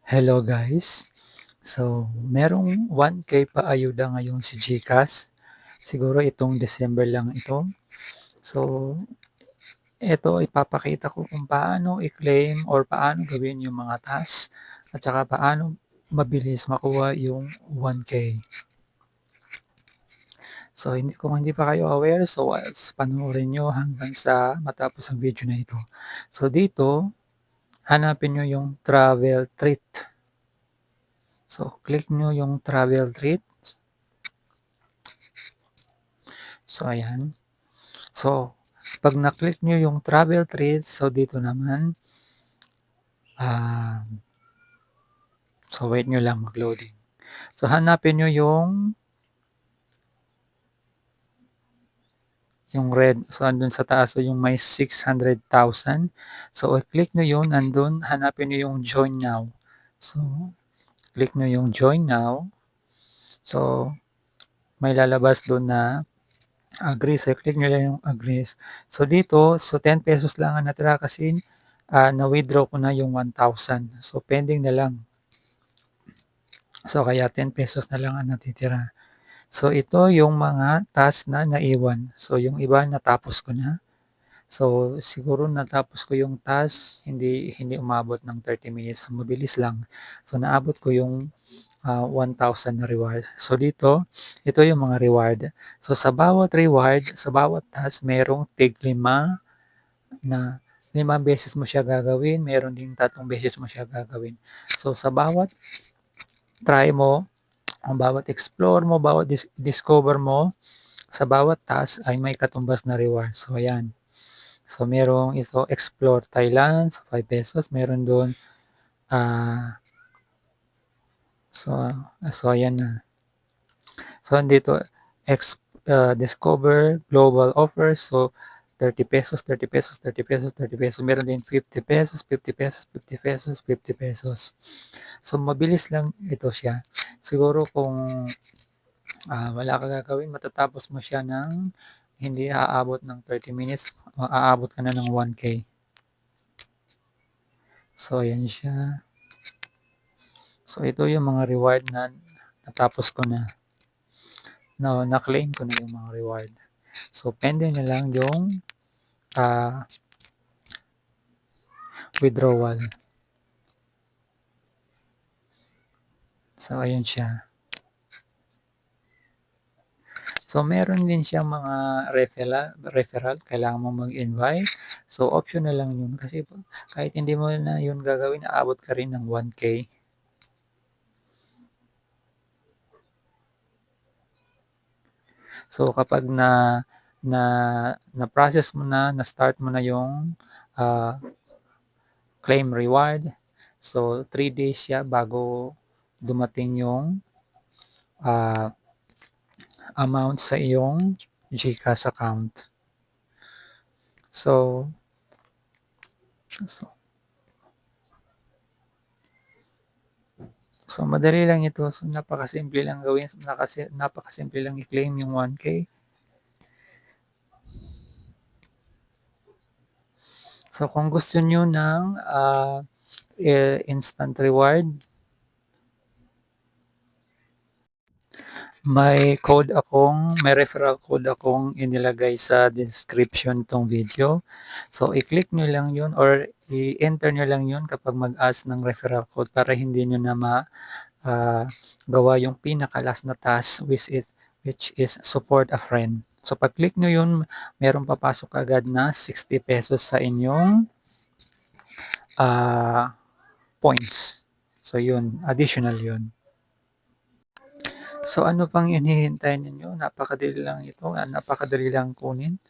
Hello guys. So, merong 1K pa ayuda ngayon si GCash. Siguro itong December lang ito. So, ito ipapakita ko kung paano i-claim or paano gawin yung mga task at saka paano mabilis makuha yung 1K. So, kung hindi pa kayo aware, so panoorin nyo hanggang sa matapos ang video na ito. So, dito, hanapin nyo yung travel treat. So, click nyo yung travel treat. So, ayan. So, pag na-click nyo yung travel treat, so dito naman, ah, so wait nyo lang mag-loading. So, hanapin nyo yung red. So, andun sa taas, so yung may 600,000. So, i-click nyo yun, andun, hanapin nyo yung join now. So, click nyo yung join now. So, may lalabas doon na agree. So, click nyo lang yung agree. So, dito, so 10 pesos lang ang natira kasi na-withdraw ko na yung 1,000. So, pending na lang. So, kaya 10 pesos na lang ang natitira. So, ito yung mga task na naiwan. So, yung iba natapos ko na. So, siguro natapos ko yung task, hindi umabot ng 30 minutes. So, mabilis lang. So, naabot ko yung 1,000 na reward. So, ito yung mga reward. So, sa bawat reward, sa bawat task, merong tig 5 na 5 beses mo siya gagawin. Meron din 3 beses mo siya gagawin. So, sa bawat try mo, ang bawat explore mo, bawat discover mo, sa bawat task ay may katumbas na reward. So, ayan. So, merong ito, explore Thailand, so 5 pesos. Meron doon, so, ayan na. So, andito, discover global offers. So, 30 pesos, 30 pesos, 30 pesos, 30 pesos. Meron din 50 pesos, 50 pesos, 50 pesos, 50 pesos. So, mabilis lang ito siya. Siguro kung wala ka gagawin, matatapos mo siya ng hindi aabot ng 30 minutes, aabot ka na ng 1K. So, ayan siya. So, ito yung mga reward na natapos ko na. No, na-claim ko na yung mga reward. So, pending na lang yung withdrawal. So, ayun siya. So, meron din siyang mga referral. Kailangan mo mag-invite. So, optional lang yun. Kasi kahit hindi mo na yun gagawin, aabot ka rin ng 1K. So, kapag na-process mo na-start mo na yung claim reward. So, 3 days siya bago dumating yung amount sa iyong GCash account. So, madali lang ito. So, napakasimple lang gawin. Napakasimple lang i-claim yung 1K. So, kung gusto nyo ng instant reward, may referral code akong inilagay sa description tong video. So, i-click nyo lang yun or i-enter nyo lang yun kapag mag-ask ng referral code para hindi nyo na gawa yung pinaka-last na task which is support a friend. So, pag-click nyo yun, meron papasok agad na 60 pesos sa inyong points. So, yun, additional yun. So, ano pang hinihintay ninyo? Napakadali lang ito. Napakadali lang kunin.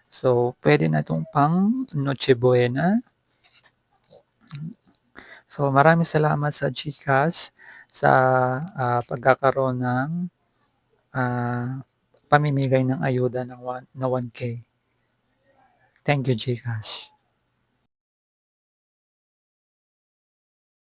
So, pwede na itong pang Noche Buena. So, maraming salamat sa GCash sa pagkakaroon ng pamimigay ng ayuda na 1K. Thank you, GCash.